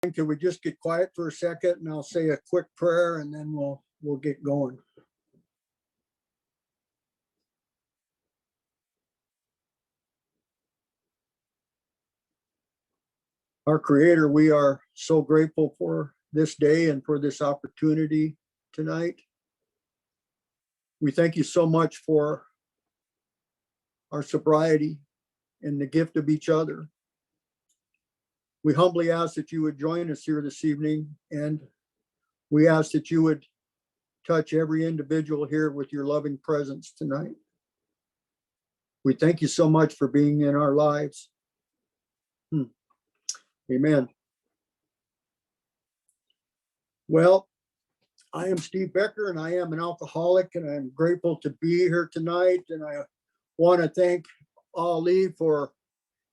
Can we just get quiet for a second and I'll say a quick prayer and then we'll get going. Our Creator, we are so grateful for this day and for this opportunity tonight. We thank you so much for our sobriety and the gift of each other. We humbly ask that you would join us here this evening, and we ask that you would touch every individual here with your loving presence tonight. We thank you so much for being in our lives. Amen. Well, I am Steve Becker, and I am an alcoholic, and I'm grateful to be here tonight. And I want to thank Ali for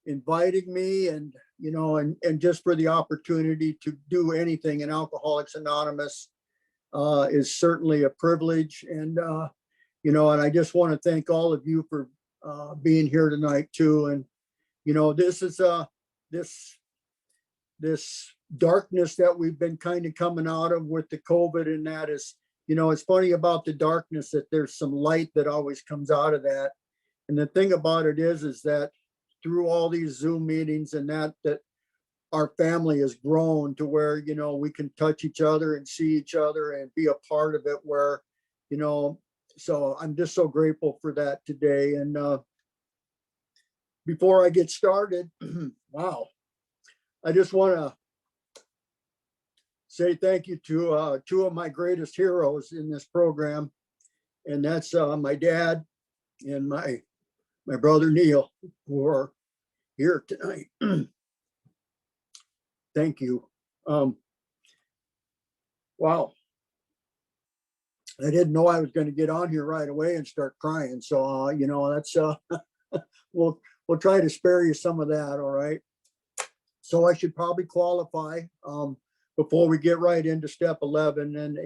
inviting me, and and just for the opportunity to do anything in Alcoholics Anonymous is certainly a privilege. And and I just want to thank all of you for being here tonight too. And this is this darkness that we've been kind of coming out of with the COVID, and that is, it's funny about the darkness that there's some light that always comes out of that. And the thing about it is that through all these Zoom meetings and that our family has grown to where, we can touch each other and see each other and be a part of it, where, so I'm just so grateful for that today. And before I get started, wow, I just want to say thank you to two of my greatest heroes in this program. And that's my dad and my brother Neil, who are here tonight. Thank you. Wow. I didn't know I was going to get on here right away and start crying. So, that's, we'll try to spare you some of that. All right. So I should probably qualify before we get right into step 11. And,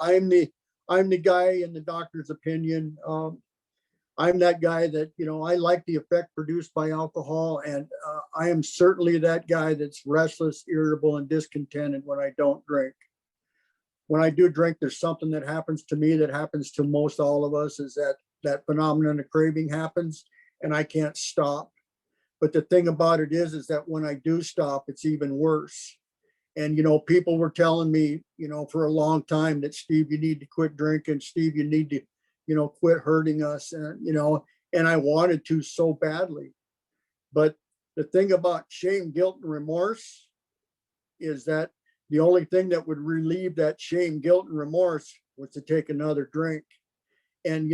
I'm the guy in the doctor's opinion. I'm that guy that, I like the effect produced by alcohol. And I am certainly that guy that's restless, irritable, and discontented when I don't drink. When I do drink, there's something that happens to me that happens to most all of us, is that phenomenon of craving happens and I can't stop. But the thing about it is that when I do stop, it's even worse. And, people were telling me, for a long time that, Steve, you need to quit drinking. Steve, you need to, quit hurting us. And, and I wanted to so badly. But the thing about shame, guilt, and remorse is that the only thing that would relieve that shame, guilt, and remorse was to take another drink. And,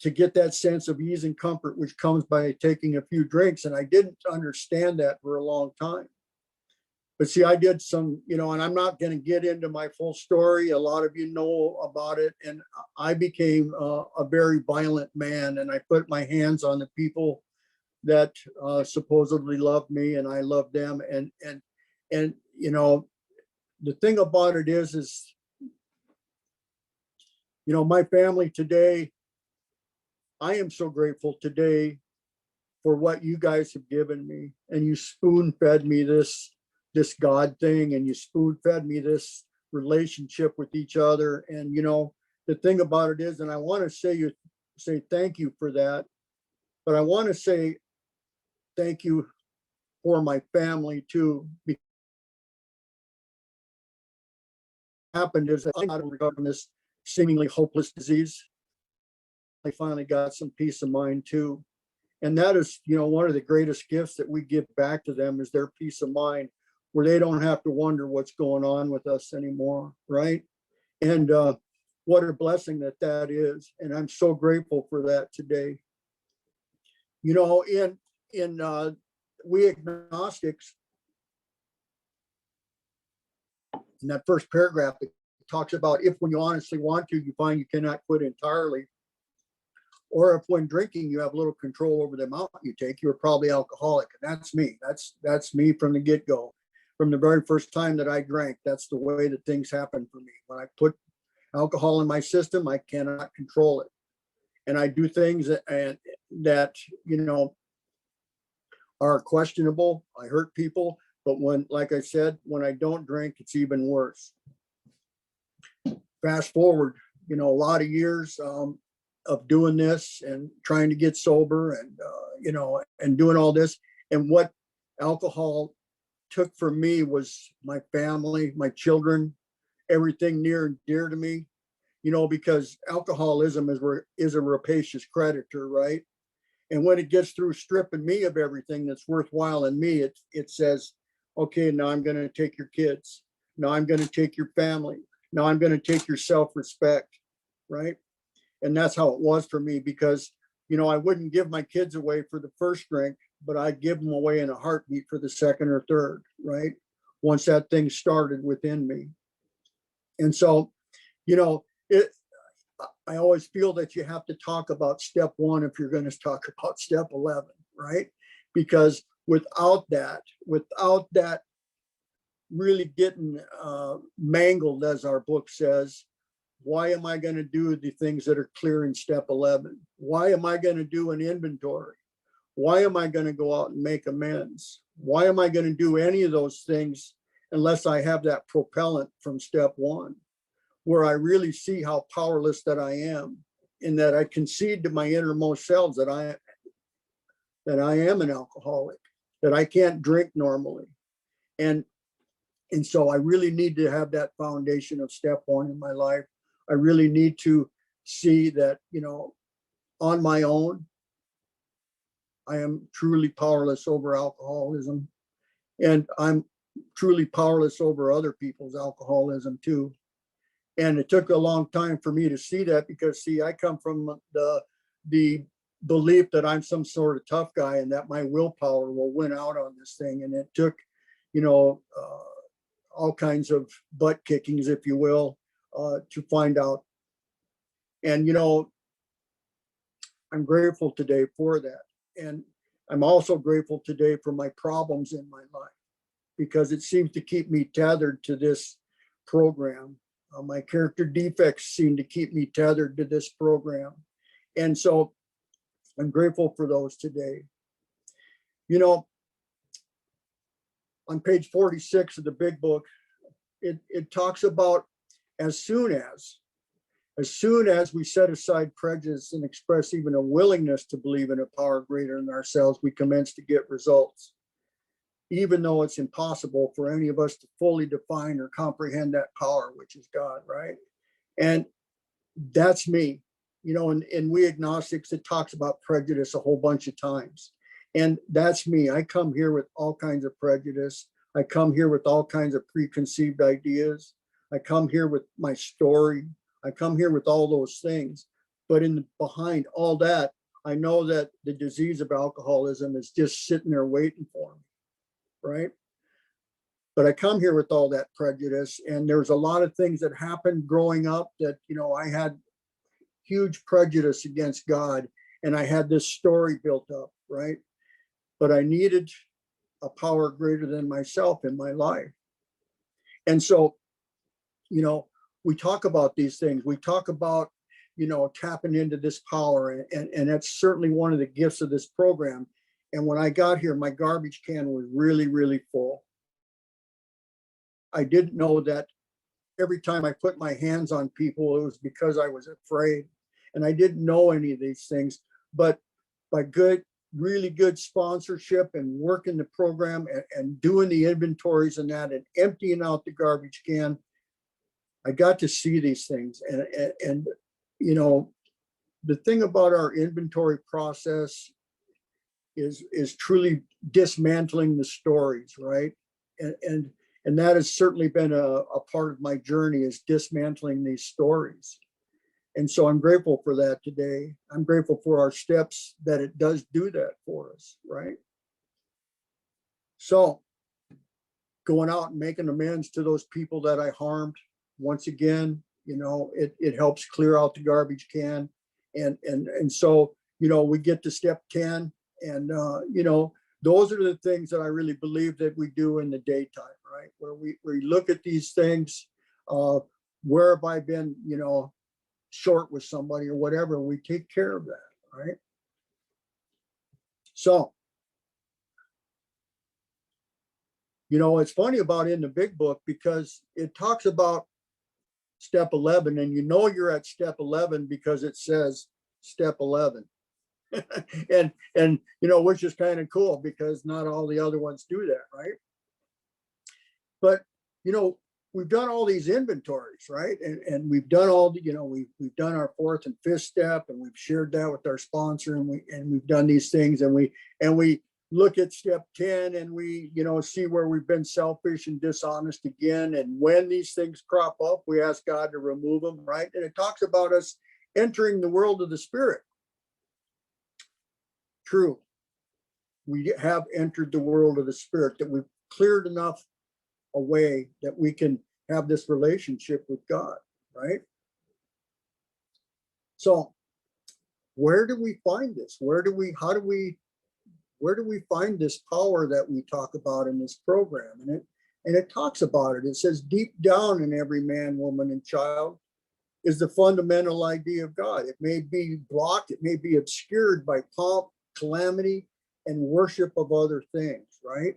to get that sense of ease and comfort, which comes by taking a few drinks. And I didn't understand that for a long time. But see, I did some, and I'm not going to get into my full story. A lot of you know about it. And I became a very violent man, and I put my hands on the people that supposedly loved me, and I loved them. And the thing about it is, my family today, I am so grateful today for what you guys have given me. And you spoon fed me this God thing, and you spoon fed me this relationship with each other. And, the thing about it is, and I want to say thank you for that, but I want to say thank you for my family too. Because what happened is, I got recovered from this seemingly hopeless disease. I finally got some peace of mind too. And that is, one of the greatest gifts that we give back to them is their peace of mind, where they don't have to wonder what's going on with us anymore, right? And what a blessing that is. And I'm so grateful for that today. In We Agnostics, in that first paragraph, it talks about if when you honestly want to, you find you cannot quit entirely. Or if when drinking, you have little control over the amount you take, you're probably alcoholic. And that's me. That's me from the get-go. From the very first time that I drank, that's the way that things happen for me. When I put alcohol in my system, I cannot control it. And I do things that are questionable. I hurt people. But when, like I said, when I don't drink, it's even worse. Fast forward, a lot of years of doing this and trying to get sober and, and doing all this. And what alcohol took from me was my family, my children, everything near and dear to me, because alcoholism is a rapacious creditor, right? And when it gets through stripping me of everything that's worthwhile in me, it says, okay, now I'm going to take your kids. Now I'm going to take your family. Now I'm going to take your self-respect, right? And that's how it was for me, because, I wouldn't give my kids away for the first drink, but I'd give them away in a heartbeat for the second or third, right? Once that thing started within me. And so, I always feel that you have to talk about step 1 if you're going to talk about step 11, right? Because without that really getting mangled, as our book says, why am I going to do the things that are clear in step 11? Why am I going to do an inventory? Why am I going to go out and make amends? Why am I going to do any of those things unless I have that propellant from step 1, where I really see how powerless that I am, in that I concede to my innermost selves that I am an alcoholic, that I can't drink normally. And so I really need to have that foundation of step 1 in my life. I really need to see that, on my own, I am truly powerless over alcoholism, and I'm truly powerless over other people's alcoholism too. And it took a long time for me to see that, because I come from the belief that I'm some sort of tough guy and that my willpower will win out on this thing. And it took, all kinds of butt kickings, if you will, to find out. And, I'm grateful today for that. And I'm also grateful today for my problems in my life, because it seems to keep me tethered to this program. My character defects seem to keep me tethered to this program. And so I'm grateful for those today. On page 46 of the big book, it talks about as soon as we set aside prejudice and express even a willingness to believe in a power greater than ourselves, we commence to get results, even though it's impossible for any of us to fully define or comprehend that power, which is God, right? And that's me. In We Agnostics, it talks about prejudice a whole bunch of times. And that's me. I come here with all kinds of prejudice. I come here with all kinds of preconceived ideas. I come here with my story. I come here with all those things. But behind all that, I know that the disease of alcoholism is just sitting there waiting for me, right? But I come here with all that prejudice, and there's a lot of things that happened growing up that, I had huge prejudice against God, and I had this story built up, right? But I needed a power greater than myself in my life. And so, we talk about these things. We talk about, tapping into this power, and that's certainly one of the gifts of this program. And when I got here, my garbage can was really, really full. I didn't know that every time I put my hands on people, it was because I was afraid. And I didn't know any of these things. But by really good sponsorship and working the program and doing the inventories and that and emptying out the garbage can, I got to see these things. And the thing about our inventory process is truly dismantling the stories, right? And that has certainly been a part of my journey, is dismantling these stories. And so I'm grateful for that today. I'm grateful for our steps that it does do that for us, right? So going out and making amends to those people that I harmed, once again, it helps clear out the garbage can. And so, we get to step 10, and, those are the things that I really believe that we do in the daytime, right? Where we look at these things, where have I been, short with somebody or whatever, we take care of that, right? So, it's funny about in the big book because it talks about step 11, and you're at step 11 because it says step 11. and which is kind of cool because not all the other ones do that, right? But we've done all these inventories, right? And we've done all the, we've done our fourth and fifth step, and we've shared that with our sponsor, and we've done these things, and we look at step 10, and we see where we've been selfish and dishonest again. And when these things crop up, we ask God to remove them, right? And it talks about us entering the world of the spirit. True. We have entered the world of the spirit, that we've cleared enough away that we can have this relationship with God, right? So where do we find this? Where do we find this power that we talk about in this program? And it talks about it. It says deep down in every man, woman, and child is the fundamental idea of God. It may be blocked, it may be obscured by pomp, calamity, and worship of other things, right?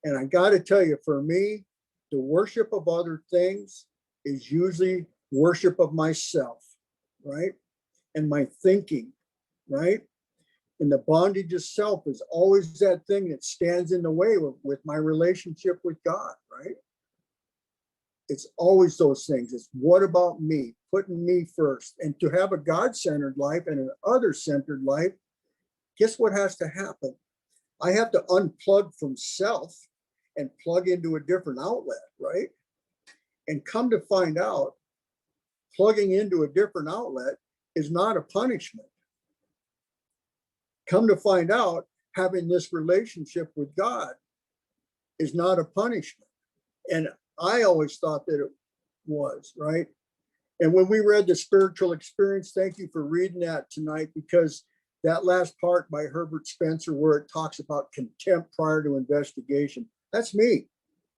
And I got to tell you, for me, the worship of other things is usually worship of myself, right? And my thinking, right? And the bondage of self is always that thing that stands in the way with my relationship with God, right? It's always those things. It's what about me, putting me first. And to have a God-centered life and an other-centered life, guess what has to happen? I have to unplug from self and plug into a different outlet, right? And come to find out, plugging into a different outlet is not a punishment. Come to find out, having this relationship with God is not a punishment. And I always thought that it was, right? And when we read the spiritual experience, thank you for reading that tonight, because that last part by Herbert Spencer, where it talks about contempt prior to investigation, that's me,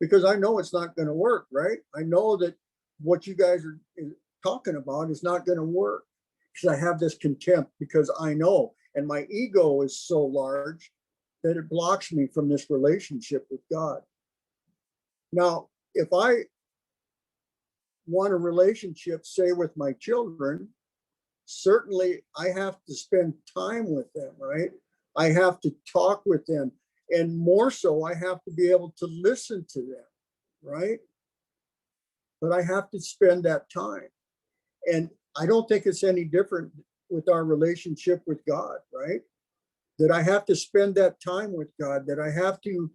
because I know it's not going to work, right? I know that what you guys are talking about is not going to work, because I have this contempt, because I know, and my ego is so large that it blocks me from this relationship with God. Now, if I want a relationship, say with my children, certainly I have to spend time with them, right? I have to talk with them. And more so, I have to be able to listen to them, right? But I have to spend that time. And I don't think it's any different with our relationship with God, right? That I have to spend that time with God, that I have to,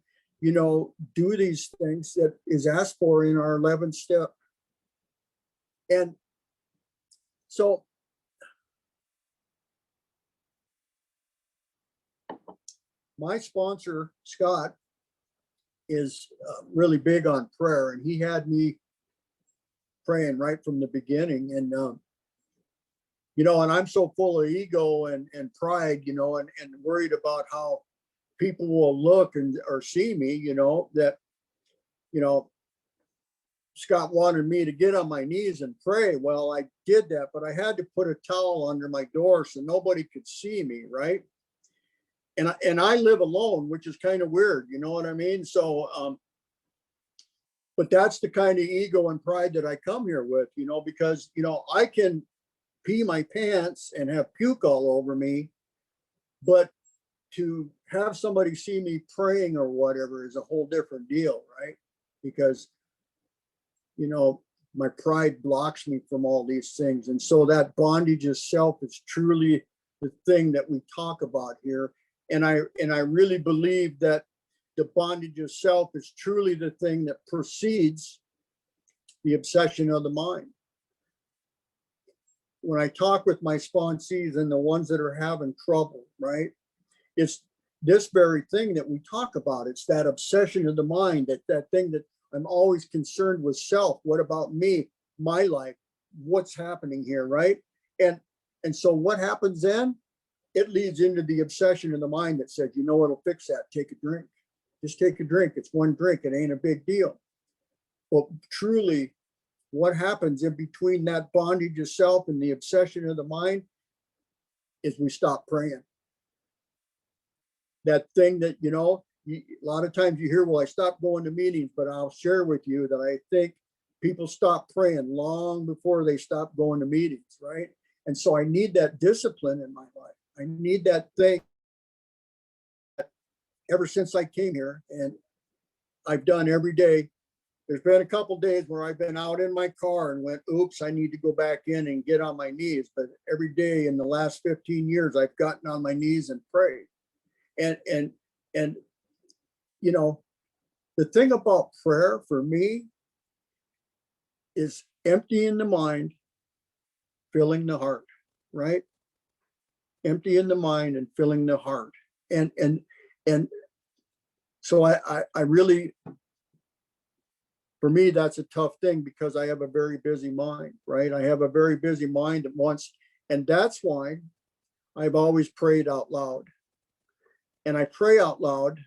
do these things that is asked for in our 11th step. And so my sponsor, Scott, is really big on prayer, and he had me praying right from the beginning. And, and I'm so full of ego and pride, and worried about how people will look or see me, that, Scott wanted me to get on my knees and pray. Well, I did that, but I had to put a towel under my door so nobody could see me, right? And I live alone, which is kind of weird, you know what I mean? So, but that's the kind of ego and pride that I come here with, because, I can pee my pants and have puke all over me, but to have somebody see me praying or whatever is a whole different deal, right? Because, my pride blocks me from all these things. And so that bondage of self is truly the thing that we talk about here. And I really believe that the bondage of self is truly the thing that precedes the obsession of the mind. When I talk with my sponsees and the ones that are having trouble, right, it's this very thing that we talk about. It's that obsession of the mind, that thing that I'm always concerned with self. What about me, my life? What's happening here, right? And so what happens then? It leads into the obsession of the mind that says, what'll fix that? Take a drink. Just take a drink. It's one drink. It ain't a big deal. Well, truly, what happens in between that bondage of self and the obsession of the mind is we stop praying. That thing that, a lot of times you hear, well, I stopped going to meetings, but I'll share with you that I think people stop praying long before they stop going to meetings, right? And so I need that discipline in my life. I need that thing ever since I came here, and I've done every day. There's been a couple days where I've been out in my car and went, oops, I need to go back in and get on my knees. But every day in the last 15 years, I've gotten on my knees and prayed. And you know, the thing about prayer for me is emptying the mind, filling the heart, right? Emptying the mind and filling the heart. And so I really, for me, that's a tough thing because I have a very busy mind, right? I have a very busy mind at once. And that's why I've always prayed out loud. And I pray out loud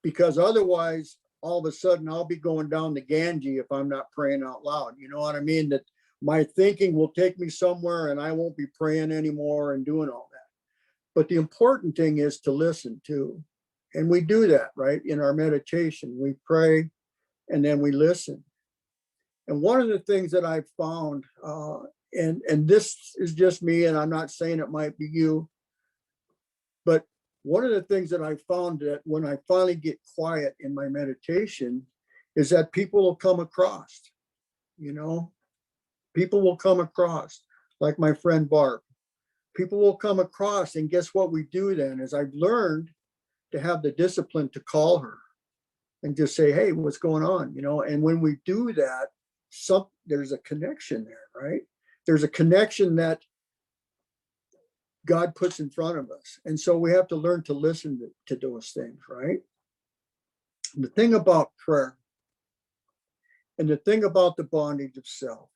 because otherwise, all of a sudden, I'll be going down the Ganges if I'm not praying out loud. You know what I mean? That my thinking will take me somewhere and I won't be praying anymore and doing all that. But the important thing is to listen to. And we do that, right? In our meditation, we pray and then we listen. And one of the things that I've found, and this is just me, and I'm not saying it might be you, but one of the things that I found that when I finally get quiet in my meditation is that people will come across, you know, people will come across, like my friend Barb. People will come across, and guess what we do then is I've learned to have the discipline to call her and just say, hey, what's going on? You know, and when we do that, there's a connection there, right? There's a connection that God puts in front of us. And so we have to learn to listen to those things, right? The thing about prayer and the thing about the bondage of self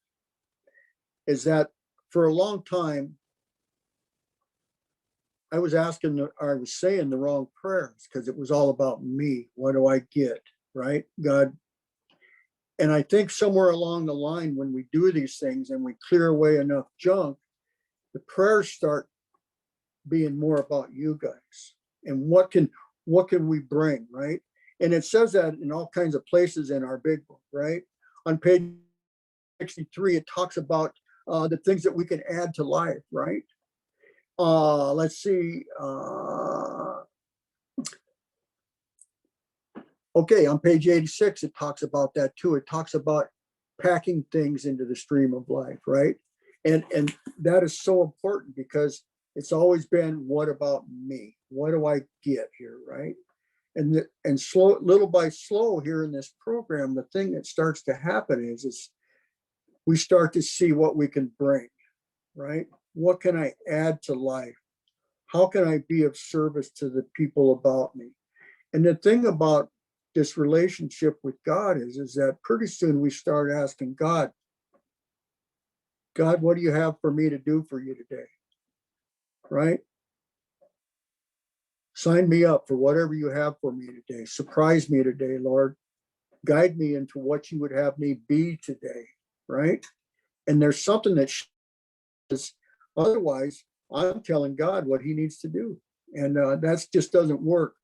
is that for a long time, I was saying the wrong prayers because it was all about me. What do I get, right? God. And I think somewhere along the line, when we do these things and we clear away enough junk, the prayers start being more about you guys and what can we bring, right? And it says that in all kinds of places in our big book, right? On page 63, it talks about the things that we can add to life, right? Let's see. Okay, on page 86, it talks about that too. It talks about packing things into the stream of life, right? And that is so important because it's always been, what about me? What do I get here, right? And slow, little by slow here in this program, the thing that starts to happen is we start to see what we can bring, right? What can I add to life? How can I be of service to the people about me? And the thing about this relationship with God is that pretty soon we start asking God, what do you have for me to do for you today? Right? Sign me up for whatever you have for me today. Surprise me today, Lord. Guide me into what you would have me be today, right? And there's something that is, otherwise, I'm telling God what he needs to do. And that just doesn't work.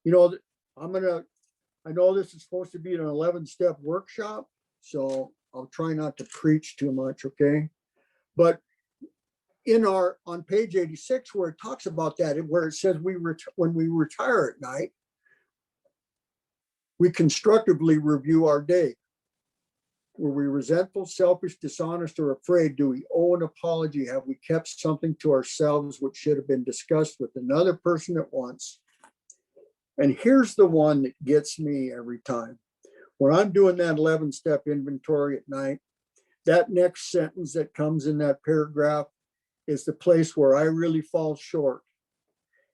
You know, I know this is supposed to be an 11-step workshop, so I'll try not to preach too much, okay? But on page 86, where it talks about that, where it says when we retire at night, we constructively review our day. Were we resentful, selfish, dishonest, or afraid? Do we owe an apology? Have we kept something to ourselves which should have been discussed with another person at once? And here's the one that gets me every time. When I'm doing that 11-step inventory at night, that next sentence that comes in that paragraph is the place where I really fall short.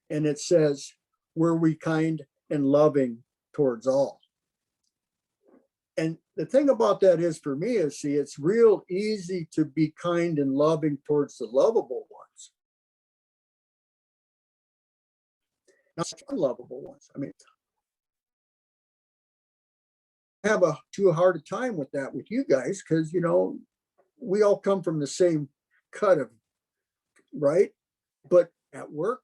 And it says, were we kind and loving towards all? And the thing about that is, for me, is, see, it's real easy to be kind and loving towards the lovable ones, not unlovable ones. I mean, I have too hard a time with that with you guys because, you know, we all come from the same cut of, right? But at work,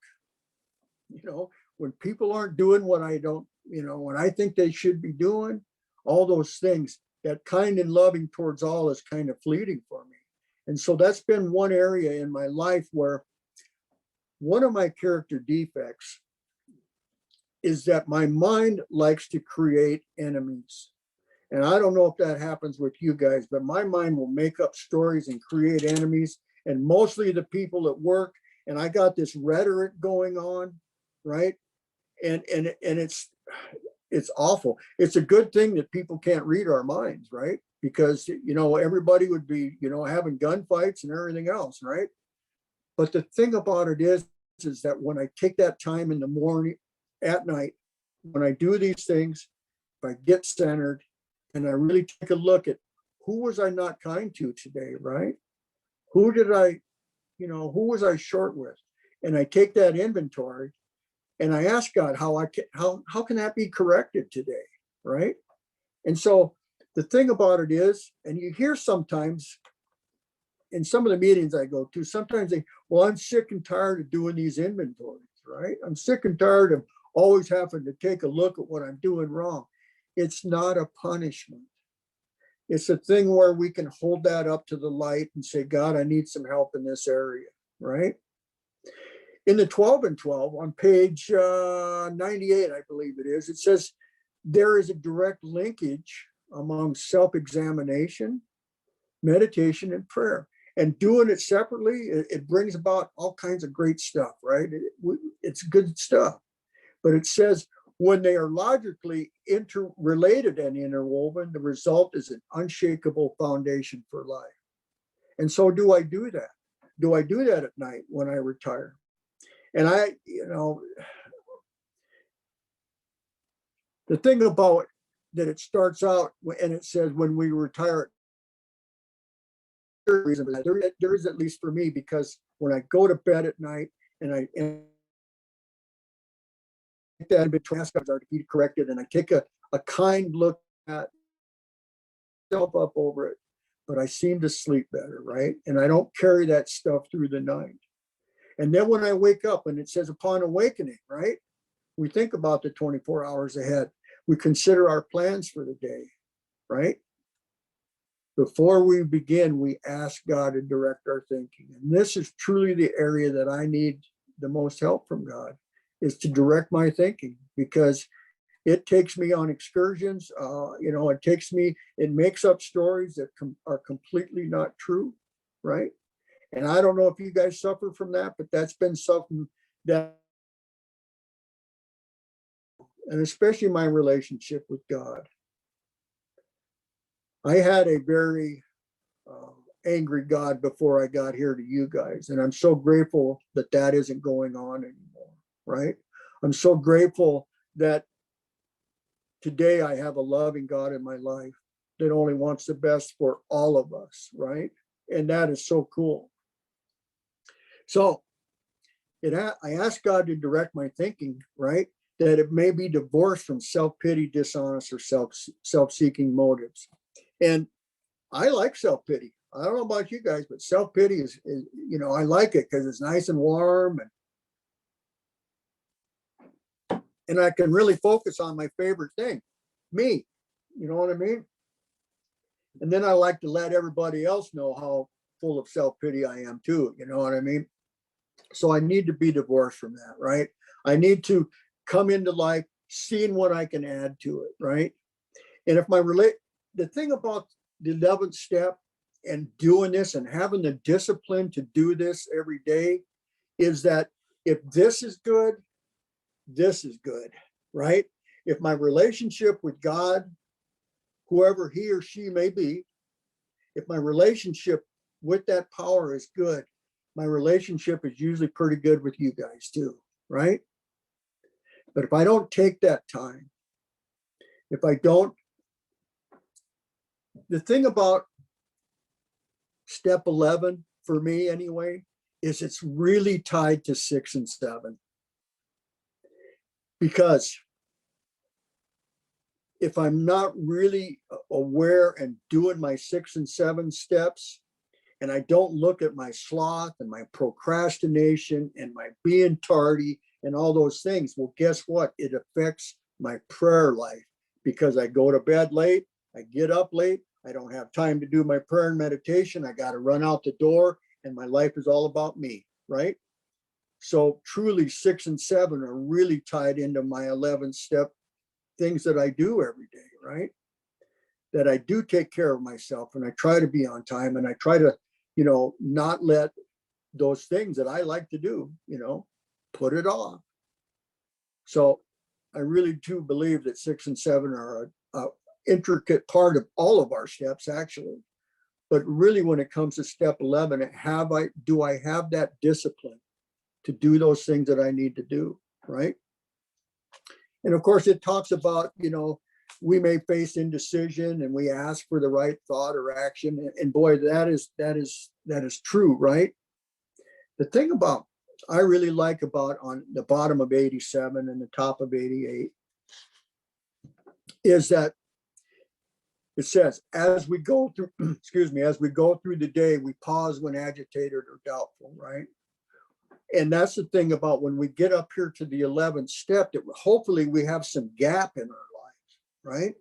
you know, when people aren't doing what I don't, when I think they should be doing, all those things, that kind and loving towards all is kind of fleeting for me. And so that's been one area in my life where one of my character defects is that my mind likes to create enemies. And I don't know if that happens with you guys, but my mind will make up stories and create enemies, and mostly the people at work. And I got this rhetoric going on, right? And it's awful. It's a good thing that people can't read our minds, right? Because everybody would be having gunfights and everything else, right? But the thing about it is that when I take that time in the morning, at night, when I do these things, if I get centered and I really take a look at who was I not kind to today, right? Who was I short with? And I take that inventory and I ask God how can that be corrected today, right? And so the thing about it is, and you hear sometimes in some of the meetings I go to, sometimes I'm sick and tired of doing these inventories, right? I'm sick and tired of always having to take a look at what I'm doing wrong. It's not a punishment. It's a thing where we can hold that up to the light and say, God, I need some help in this area, right? In the 12 and 12 on page 98, I believe it is, it says there is a direct linkage among self-examination, meditation, and prayer. And doing it separately, it brings about all kinds of great stuff, right? It's good stuff. But it says when they are logically interrelated and interwoven, the result is an unshakable foundation for life. And so do I do that? Do I do that at night when I retire? And the thing about that, it starts out and it says when we retire, there is, at least for me, because when I go to bed at night and that transcripts are to be corrected, and I take a kind look at myself up over it, but I seem to sleep better, right? And I don't carry that stuff through the night. And then when I wake up and it says upon awakening, right? We think about the 24 hours ahead. We consider our plans for the day, right? Before we begin, we ask God to direct our thinking. And this is truly the area that I need the most help from God, is to direct my thinking, because it takes me on excursions. It makes up stories that are completely not true, right? And I don't know if you guys suffer from that, but that's been something that, and especially my relationship with God. I had a very angry God before I got here to you guys. And I'm so grateful that that isn't going on anymore, right? I'm so grateful that today I have a loving God in my life that only wants the best for all of us, right? And that is so cool. So I ask God to direct my thinking, right? That it may be divorced from self-pity, dishonest, or self-seeking motives. And I like self-pity. I don't know about you guys, but self-pity is I like it because it's nice and warm, and I can really focus on my favorite thing, me. You know what I mean? And then I like to let everybody else know how full of self-pity I am too. You know what I mean? So I need to be divorced from that, right? I need to come into life seeing what I can add to it, right? And if the thing about the 11th step and doing this and having the discipline to do this every day is that if this is good, this is good, right? If my relationship with God, whoever he or she may be, if my relationship with that power is good, my relationship is usually pretty good with you guys too, right? But if I don't take that time, the thing about step 11 for me anyway, is it's really tied to 6 and 7. Because if I'm not really aware and doing my 6 and 7 steps, and I don't look at my sloth and my procrastination and my being tardy and all those things. Well, guess what? It affects my prayer life because I go to bed late, I get up late, I don't have time to do my prayer and meditation. I got to run out the door, and my life is all about me, right? So truly 6 and 7 are really tied into my 11 step things that I do every day, right? That I do take care of myself, and I try to be on time, and I try to, not let those things that I like to do, put it off. So I really do believe that 6 and 7 are a intricate part of all of our steps, actually. But really, when it comes to step 11, do I have that discipline to do those things that I need to do, right? And of course, it talks about, we may face indecision, and we ask for the right thought or action. And boy, that is true, right? The thing about I really like about on the bottom of 87 and the top of 88 is that it says, as we go through, as we go through the day, we pause when agitated or doubtful, right? And that's the thing about when we get up here to the 11th step, that hopefully we have some gap in our lives, right?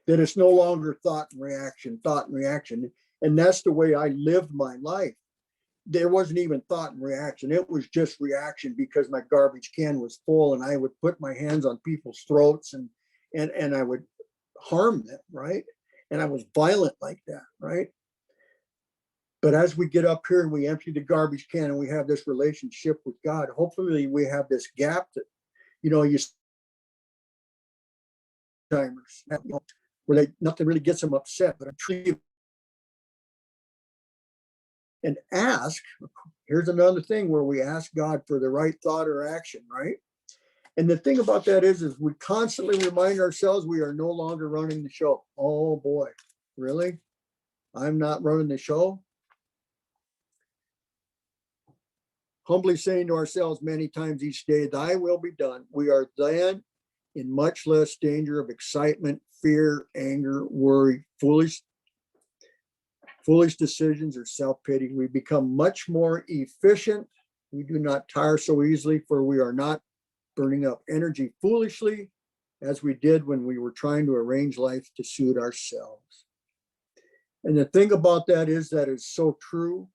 That it's no longer thought and reaction. And that's the way I lived my life. There wasn't even thought and reaction. It was just reaction because my garbage can was full, and I would put my hands on people's throats and I would harm them, right? And I was violent like that, right? But as we get up here and we empty the garbage can and we have this relationship with God, hopefully we have this gap that, you timers where nothing really gets them upset, but I'm truly and ask. Here's another thing where we ask God for the right thought or action, right? And the thing about that is we constantly remind ourselves we are no longer running the show. Oh boy, really? I'm not running the show? Humbly saying to ourselves many times each day, thy will be done. We are then in much less danger of excitement, fear, anger, worry, foolish decisions, or self-pity. We become much more efficient. We do not tire so easily, for we are not burning up energy foolishly as we did when we were trying to arrange life to suit ourselves. And the thing about that is so true,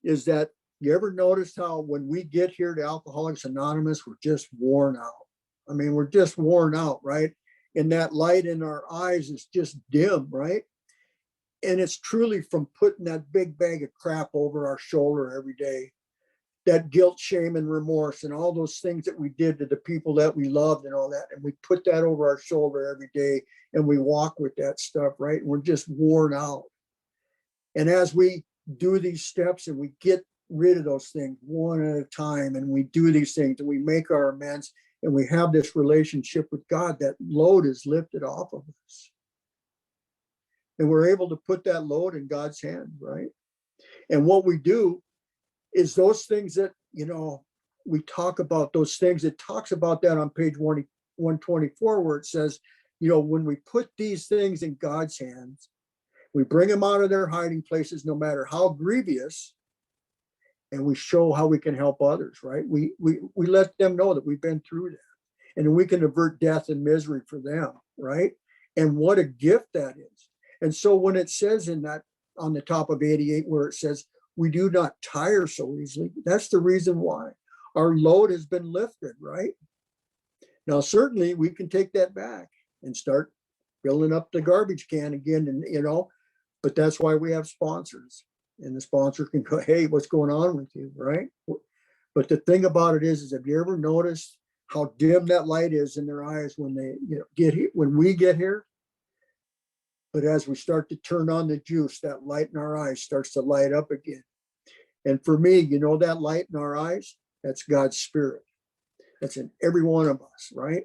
is that you ever notice how when we get here to Alcoholics Anonymous, we're just worn out. I mean, we're just worn out, right? And that light in our eyes is just dim, right? And it's truly from putting that big bag of crap over our shoulder every day, that guilt, shame, and remorse, and all those things that we did to the people that we loved and all that. And we put that over our shoulder every day, and we walk with that stuff, right? And we're just worn out. And as we do these steps and we get rid of those things one at a time, and we do these things and we make our amends, and we have this relationship with God, that load is lifted off of us. And we're able to put that load in God's hand, right? And what we do is those things that, we talk about, those things, it talks about that on page 124, where it says, when we put these things in God's hands, we bring them out of their hiding places, no matter how grievous, and we show how we can help others, right? We let them know that we've been through that, and we can avert death and misery for them, right? And what a gift that is. And so when it says in that, on the top of 88, where it says, we do not tire so easily, that's the reason why. Our load has been lifted, right? Now, certainly we can take that back and start filling up the garbage can again, and but that's why we have sponsors. And the sponsor can go, hey, what's going on with you, right? But the thing about it is have you ever noticed how dim that light is in their eyes when they get here, when we get here? But as we start to turn on the juice, that light in our eyes starts to light up again. And for me, that light in our eyes, that's God's Spirit. That's in every one of us, right?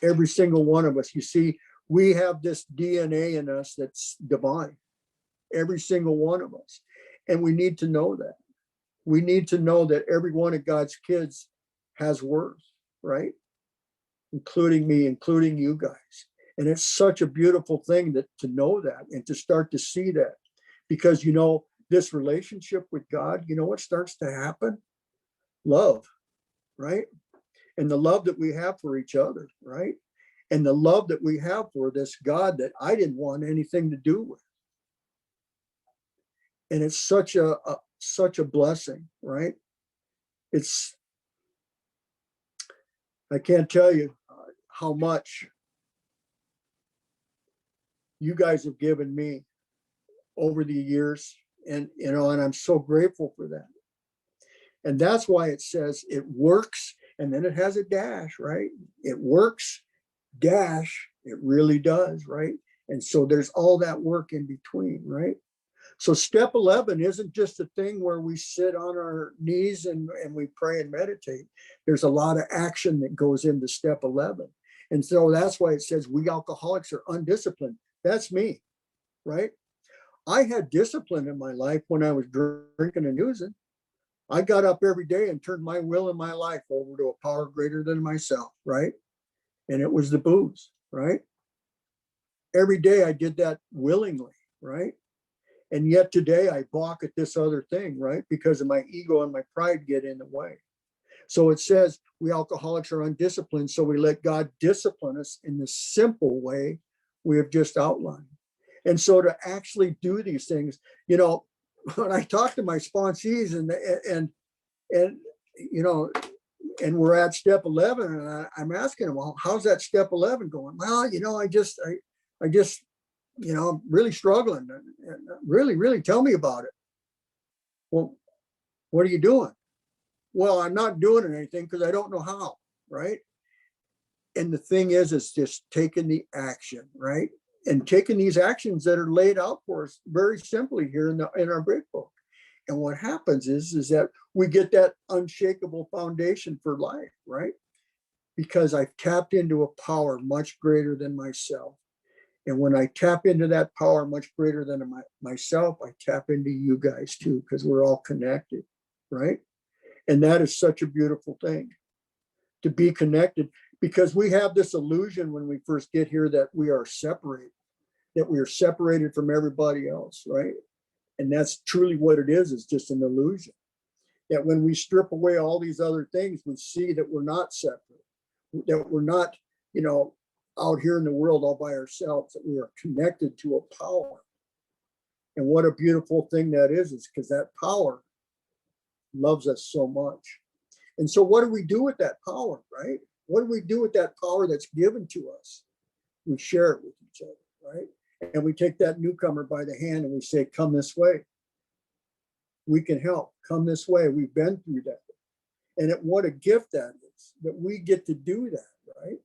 Every single one of us. You see, we have this DNA in us that's divine. Every single one of us. And we need to know that. We need to know that every one of God's kids has worth, right? Including me, including you guys. And it's such a beautiful thing to know that and to start to see that. Because, this relationship with God, what starts to happen? Love, right? and the love that we have for each other, right? And the love that we have for this God that I didn't want anything to do with. And it's such a blessing, right? I can't tell you how much you guys have given me over the years, and I'm so grateful for that. And that's why it says it works, and then it has a dash, right? It works, dash, it really does, right? And so there's all that work in between, right? So step 11 isn't just a thing where we sit on our knees and we pray and meditate. There's a lot of action that goes into step 11. And so that's why it says we alcoholics are undisciplined. That's me, right? I had discipline in my life when I was drinking and using. I got up every day and turned my will and my life over to a power greater than myself, right? And it was the booze, right? Every day I did that willingly, right? And yet today I balk at this other thing, right? Because of my ego and my pride get in the way. So it says we alcoholics are undisciplined, so we let God discipline us in the simple way we have just outlined. And so to actually do these things, when I talk to my sponsees and we're at step 11, and I'm asking them, well, how's that step 11 going? Well, I just I'm really struggling. Really, really tell me about it. Well, what are you doing? Well, I'm not doing anything because I don't know how, right? And the thing is just taking the action, right? And taking these actions that are laid out for us very simply here in our big book. And what happens is that we get that unshakable foundation for life, right? Because I've tapped into a power much greater than myself. And when I tap into that power much greater than myself, I tap into you guys too, because we're all connected, right? And that is such a beautiful thing, to be connected, because we have this illusion when we first get here that we are separated from everybody else, right? And that's truly what it is. It's just an illusion. That when we strip away all these other things, we see that we're not separate, that we're not, out here in the world all by ourselves, that we are connected to a power. And what a beautiful thing that is because that power loves us so much. And so what do we do with that power, right? What do we do with that power that's given to us? We share it with each other, right? And we take that newcomer by the hand and we say, come this way. We can help. Come this way. We've been through that. And what a gift that is, that we get to do that, right?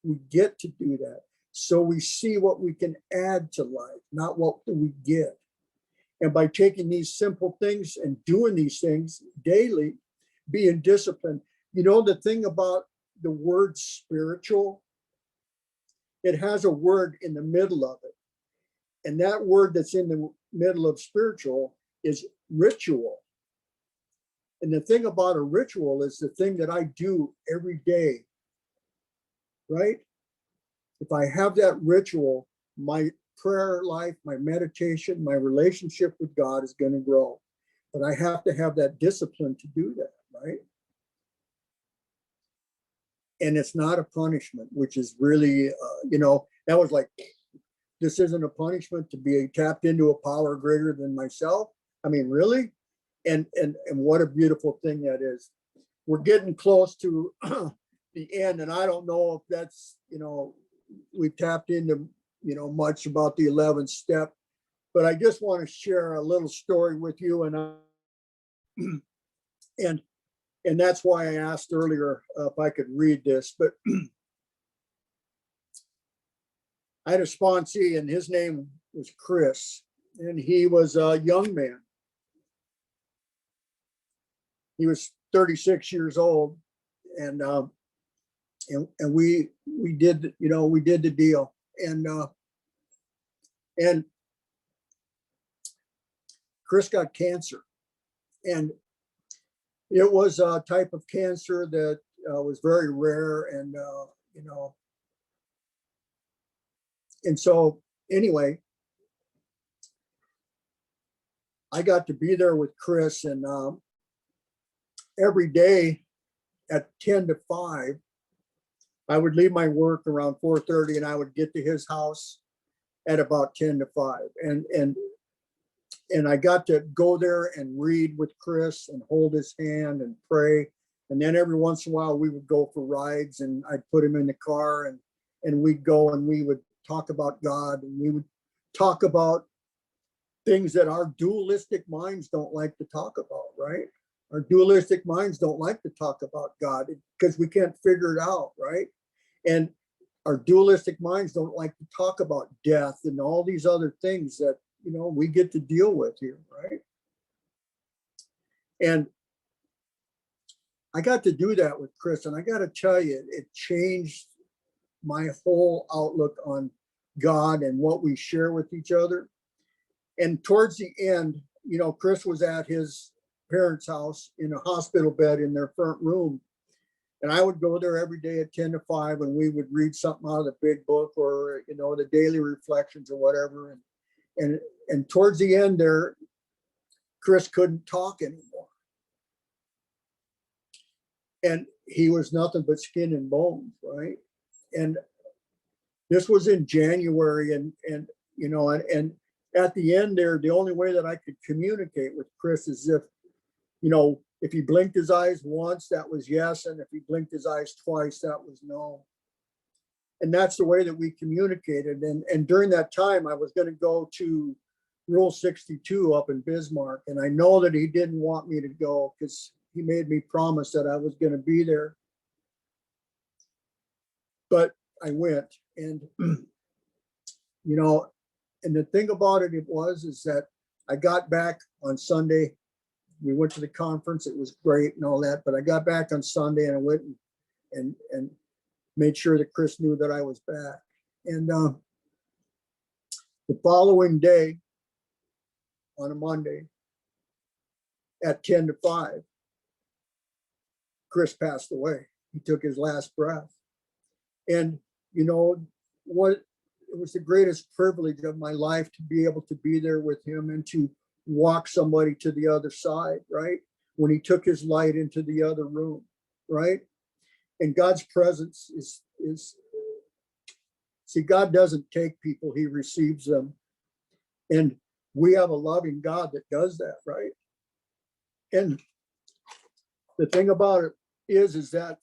We get to do that. So we see what we can add to life, not what do we get. And by taking these simple things and doing these things daily, being disciplined, the thing about the word spiritual, it has a word in the middle of it. And that word that's in the middle of spiritual is ritual. And the thing about a ritual is the thing that I do every day, right? If I have that ritual, my prayer life, my meditation, my relationship with God is going to grow. But I have to have that discipline to do that, right? And it's not a punishment, which is really, that was like, this isn't a punishment to be tapped into a power greater than myself. I mean, really? And what a beautiful thing that is. We're getting close to the end, and I don't know if that's, we tapped into, much about the 11th step, but I just want to share a little story with you. And that's why I asked earlier if I could read this, but I had a sponsee and his name was Chris, and he was a young man. He was 36 years old, and we did the deal, and Chris got cancer, and it was a type of cancer that was very rare, and so anyway, I got to be there with Chris, and every day at 10 to 5, I would leave my work around 4:30 and I would get to his house at about 10 to 5. And I got to go there and read with Chris and hold his hand and pray. And then every once in a while we would go for rides, and I'd put him in the car, and we'd go and we would talk about God, and we would talk about things that our dualistic minds don't like to talk about, right? Our dualistic minds don't like to talk about God because we can't figure it out, right? And our dualistic minds don't like to talk about death and all these other things that, we get to deal with here, right? And I got to do that with Chris, and I got to tell you, it changed my whole outlook on God and what we share with each other. And towards the end, Chris was at his parents' house in a hospital bed in their front room. And I would go there every day at 10 to 5, and we would read something out of the big book, or, the daily reflections or whatever. And towards the end there, Chris couldn't talk anymore. And he was nothing but skin and bones, right? And this was in January, and at the end there, the only way that I could communicate with Chris is if he blinked his eyes once, that was yes. And if he blinked his eyes twice, that was no. And that's the way that we communicated. And during that time, I was going to go to Rule 62 up in Bismarck. And I know that he didn't want me to go because he made me promise that I was going to be there. But I went, and, and the thing about it is that I got back on Sunday. We went to the conference. It was great and all that, but I got back on Sunday, and I went and made sure that Chris knew that I was back. And the following day, on a Monday, at 10 to 5, Chris passed away. He took his last breath. And what, it was the greatest privilege of my life to be able to be there with him and to walk somebody to the other side, right? When he took his light into the other room, right? And God's presence is see, God doesn't take people, he receives them. And we have a loving God that does that, right? And the thing about it is that,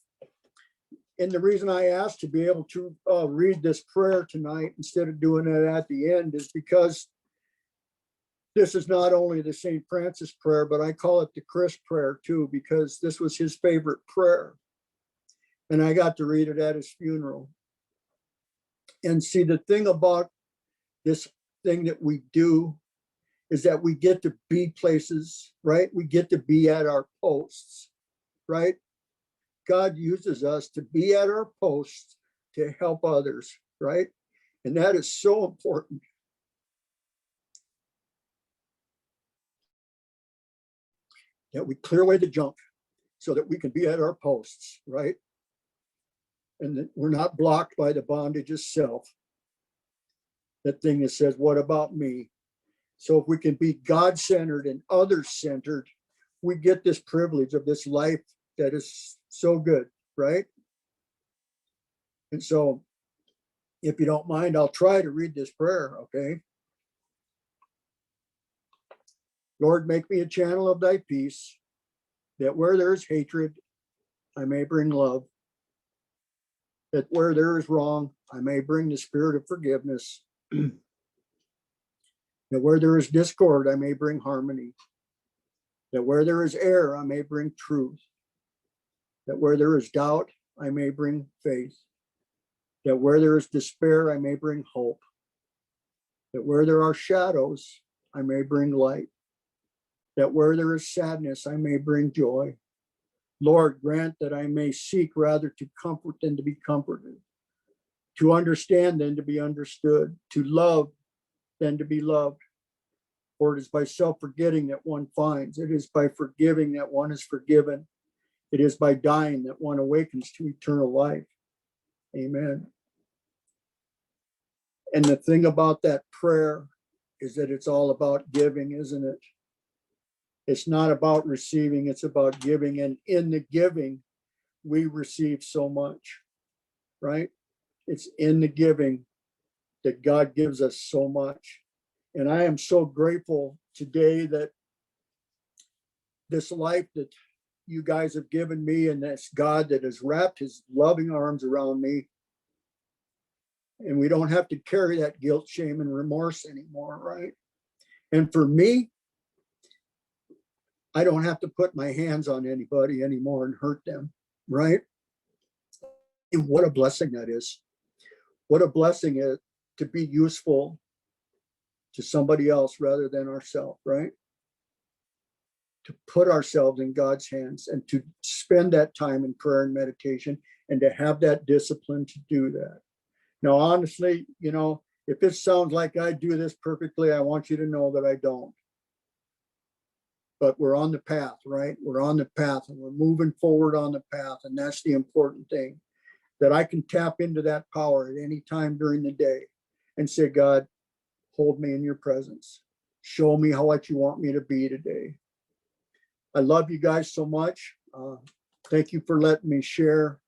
and the reason I asked to be able to read this prayer tonight instead of doing it at the end is because this is not only the St. Francis prayer, but I call it the Chris prayer too, because this was his favorite prayer. And I got to read it at his funeral. And see, the thing about this thing that we do is that we get to be places, right? We get to be at our posts, right? God uses us to be at our posts to help others, right? And that is so important. That we clear away the junk so that we can be at our posts, right? And that we're not blocked by the bondage of self. That thing that says, what about me? So if we can be God-centered and others-centered, we get this privilege of this life that is so good, right? And so, if you don't mind, I'll try to read this prayer, okay? Lord, make me a channel of thy peace, that where there is hatred, I may bring love. That where there is wrong, I may bring the spirit of forgiveness. That where there is discord, I may bring harmony. That where there is error, I may bring truth. That where there is doubt, I may bring faith. That where there is despair, I may bring hope. That where there are shadows, I may bring light. That where there is sadness, I may bring joy. Lord, grant that I may seek rather to comfort than to be comforted, to understand than to be understood, to love than to be loved. For it is by self-forgetting that one finds. It is by forgiving that one is forgiven. It is by dying that one awakens to eternal life. Amen. And the thing about that prayer is that it's all about giving, isn't it? It's not about receiving, it's about giving. And in the giving, we receive so much, right? It's in the giving that God gives us so much. And I am so grateful today that this life that you guys have given me, and this God that has wrapped his loving arms around me. And we don't have to carry that guilt, shame, and remorse anymore, right? And for me, I don't have to put my hands on anybody anymore and hurt them, right? And what a blessing that is. What a blessing it to be useful to somebody else rather than ourselves, right? To put ourselves in God's hands and to spend that time in prayer and meditation and to have that discipline to do that. Now, honestly, you know, if it sounds like I do this perfectly, I want you to know that I don't. But we're on the path, right? We're on the path and we're moving forward on the path. And that's the important thing, that I can tap into that power at any time during the day and say, God, hold me in your presence. Show me what you want me to be today. I love you guys so much. Thank you for letting me share